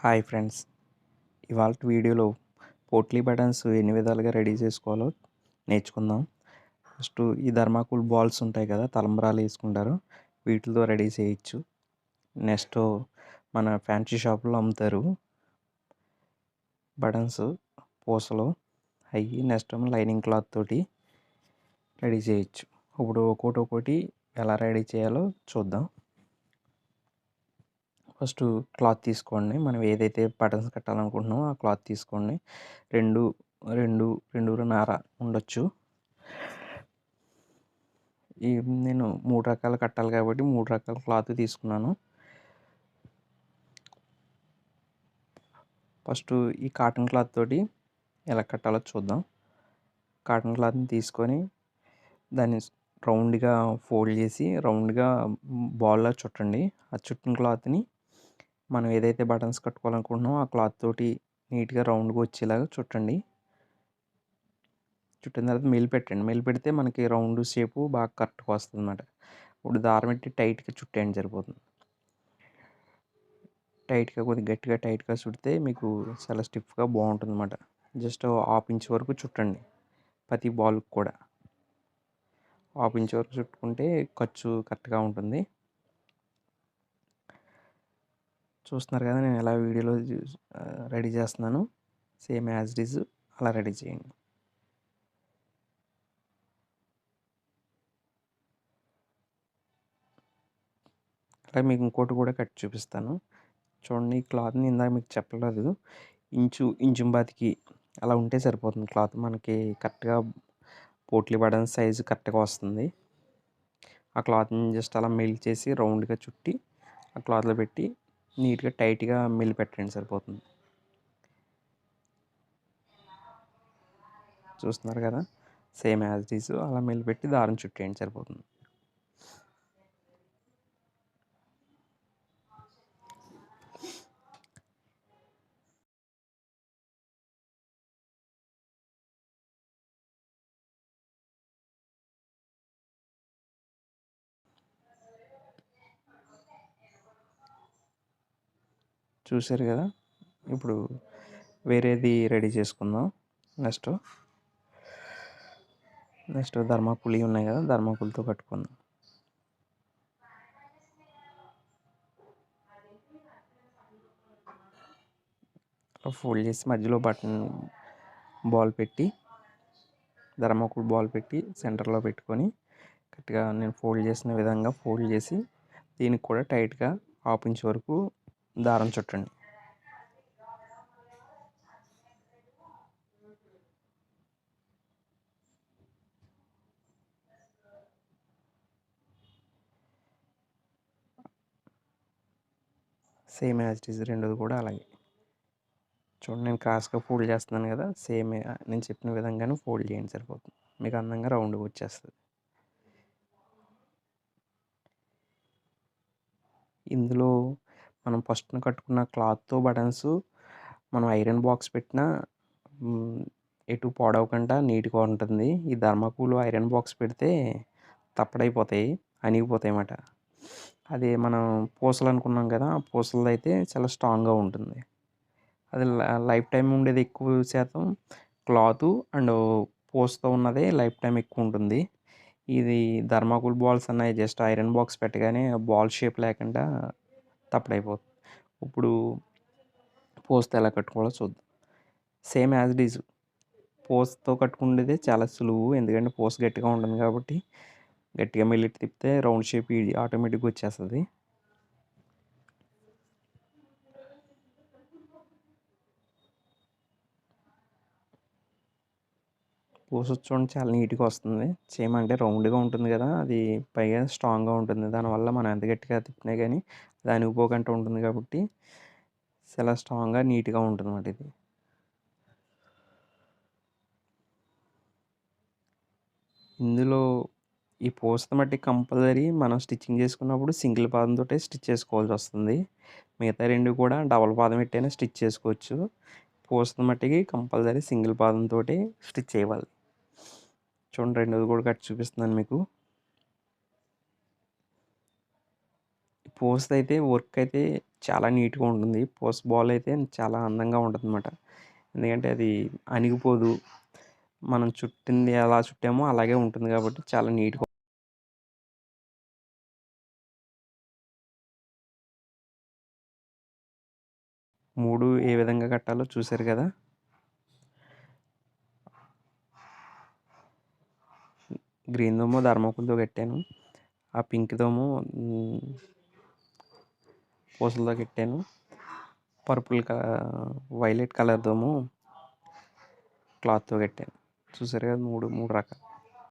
Hi friends, ఇవాళ వీడియోలో potli buttons ఎన్ని విధాలుగా రెడీ చేసుకోవాలో నేర్చుకుందాం. ఫస్ట్ ఈ థర్మాకోల్ బాల్స్ ఉంటాయి కదా, తలంబ్రాలు వేసుకుంటారు, వీటితో రెడీ చేయొచ్చు. నెక్స్ట్ మన ఫ్యాన్సీ షాపులో అమ్ముతారు బటన్స్, పూసలు అవి. నెక్స్ట్ లైనింగ్ క్లాత్ తోటి రెడీ చేయొచ్చు. ఇప్పుడు ఒక్కొక్కటి ఎలా రెడీ చేయాలో చూద్దాం. ఫస్ట్ క్లాత్ తీసుకోండి. మనం ఏదైతే బటన్స్ కట్టాలనుకుంటున్నామో ఆ క్లాత్ తీసుకోండి. రెండు రెండు రెండున్నర ఉండొచ్చు. నేను 3 రకాలు కట్టాలి కాబట్టి 3 రకాల క్లాత్ తీసుకున్నాను. ఫస్ట్ ఈ కాటన్ క్లాత్ తోటి ఎలా కట్టాలో చూద్దాం. కాటన్ క్లాత్ని తీసుకొని దాన్ని రౌండ్గా ఫోల్డ్ చేసి రౌండ్గా బాల్లా చుట్టండి. ఆ చుట్టిన క్లాత్ని మనం ఏదైతే బటన్స్ కట్టుకోవాలనుకుంటున్నామో ఆ క్లాత్ తోటి నీట్గా రౌండ్గా వచ్చేలాగా చుట్టండి. చుట్టిన తర్వాత మెలి పెడితే మనకి రౌండ్ షేపు బాగా కరెక్ట్గా వస్తుంది అన్నమాట. ఇప్పుడు దారం పెట్టి టైట్గా చుట్టేయండి, సరిపోతుంది. టైట్గా కొద్దిగా గట్టిగా టైట్గా చుడితే మీకు చాలా స్టిఫ్గా బాగుంటుంది అన్నమాట. జస్ట్ హాఫ్ ఇంచ్ వరకు చుట్టండి. ప్రతి బాల్కి కూడా హాఫ్ ఇంచ్ వరకు చుట్టుకుంటే ఖర్చు కరెక్ట్గా ఉంటుంది. చూస్తున్నారు కదా నేను ఎలా వీడియోలో రెడీ చేస్తున్నాను. సేమ్ యాజ్ ఇట్ ఈజ్ అలా రెడీ చేయండి. అలా మీకు ఇంకోటి కూడా కట్ చూపిస్తాను. చూడండి, ఈ క్లాత్ని ఇందాక మీకు చెప్పలేదు, ఇంచు బాతికి అలా ఉంటే సరిపోతుంది. క్లాత్ మనకి కరెక్ట్గా పోట్లీ బటన్ సైజు కరెక్ట్గా వస్తుంది. ఆ క్లాత్ని జస్ట్ అలా మెల్ట్ చేసి రౌండ్గా చుట్టి ఆ క్లాత్లో పెట్టి నీట్గా టైట్గా పెట్టండి, సరిపోతుంది. చూస్తున్నారు కదా, సేమ్ యాజ్ ఇట్ ఈజ్ అలా పెట్టి దారం చుట్టేయండి, సరిపోతుంది. చూసారు కదా, ఇప్పుడు వేరేది రెడీ చేసుకుందాం. నెక్స్ట్ థర్మాకోల్ ఉన్నాయి కదా, థర్మాకోల్తో కట్టుకుందాం. ఫోల్డ్ చేసి మధ్యలో బటన్ బాల్ పెట్టి థర్మాకోల్ బాల్ పెట్టి సెంటర్లో పెట్టుకొని కరెక్ట్గా నేను ఫోల్డ్ చేసిన విధంగా ఫోల్డ్ చేసి దీనికి కూడా టైట్గా హాఫ్ ఇంచ్ వరకు దారం చుట్టండి. సేమ్ యాజ్ ఇట్ ఈజ్ రెండోది కూడా అలాగే. చూడండి, నేను క్రాస్గా ఫోల్డ్ చేస్తున్నాను కదా, సేమ్ నేను చెప్పిన విధంగానే ఫోల్డ్ చేయండి, సరిపోతుంది. మీకు అందంగా రౌండ్గా వచ్చేస్తుంది. ఇందులో మనం ఫస్ట్ కట్టుకున్న క్లాత్తో బటన్స్ మనం ఐరన్ బాక్స్ పెట్టినా ఎటు పాడవకుండా నీట్గా ఉంటుంది. ఈ థర్మాకోల్ ఐరన్ బాక్స్ పెడితే తప్పడైపోతాయి, అణిగిపోతాయి అన్నమాట. అదే మనం పూసలు అనుకున్నాం కదా, ఆ పూసలది అయితే చాలా స్ట్రాంగ్గా ఉంటుంది. అది లైఫ్ టైం ఉండేది ఎక్కువ శాతం క్లాత్ అండ్ పూసతో ఉన్నదే లైఫ్ టైం ఎక్కువ ఉంటుంది. ఇది థర్మాకోల్ బాల్స్ అన్నాయి జస్ట్ ఐరన్ బాక్స్ పెట్టగానే బాల్ షేప్ లేకుండా తప్పడైపోతుంది. ఇప్పుడు పూసతో ఎలా కట్టుకోవాలో చూద్దాం. సేమ్ యాజ్ ఇట్ ఈజ్ పూసతో కట్టుకునేదే చాలా సులువు, ఎందుకంటే పూస గట్టిగా ఉంటుంది కాబట్టి గట్టిగా మెల్లిటి తిప్పితే రౌండ్ షేప్ ఆటోమేటిక్గా వచ్చేస్తుంది. పూస చూడండి చాలా నీట్గా వస్తుంది. సేమ్ అంటే రౌండ్గా ఉంటుంది కదా, అది పైగా స్ట్రాంగ్గా ఉంటుంది. దానివల్ల మనం ఎంత గట్టిగా తిప్పినా కానీ అది అణిగిపోకుండా ఉంటుంది కాబట్టి చాలా స్ట్రాంగ్గా నీట్గా ఉంటుంది అన్నమాట. ఇది ఇందులో ఈ పూసత మట్టి కంపల్సరీ మనం స్టిచ్చింగ్ చేసుకున్నప్పుడు సింగిల్ పాదంతో స్టిచ్ చేసుకోవాల్సి వస్తుంది. మిగతా రెండు కూడా డబల్ పాదం పెట్టైనా స్టిచ్ చేసుకోవచ్చు. పూసత మట్టికి కంపల్సరీ సింగిల్ పాదంతో స్టిచ్ చేయాలి. చూడండి, రెండోది కూడా కట్ చూపిస్తున్నాను మీకు. పూసత అయితే వర్క్ అయితే చాలా నీట్గా ఉంటుంది. పోస్ట్ బాల్ అయితే చాలా అందంగా ఉంటుందన్నమాట. ఎందుకంటే అది అణిగిపోదు. మనం చుట్టింది ఎలా చుట్టామో అలాగే ఉంటుంది కాబట్టి చాలా నీట్గా 3 ఏ విధంగా కట్టాలో చూసారు కదా! గ్రీన్‌దేమో థర్మాకోల్‌తో కట్టాను. ఆ పింక్‌దేమో పూసలతో కట్టాను. పర్పుల్ వైలెట్ కలర్‌దేమో క్లాత్‌తో కట్టాను. చూసారు కదా! 3 రకాలు.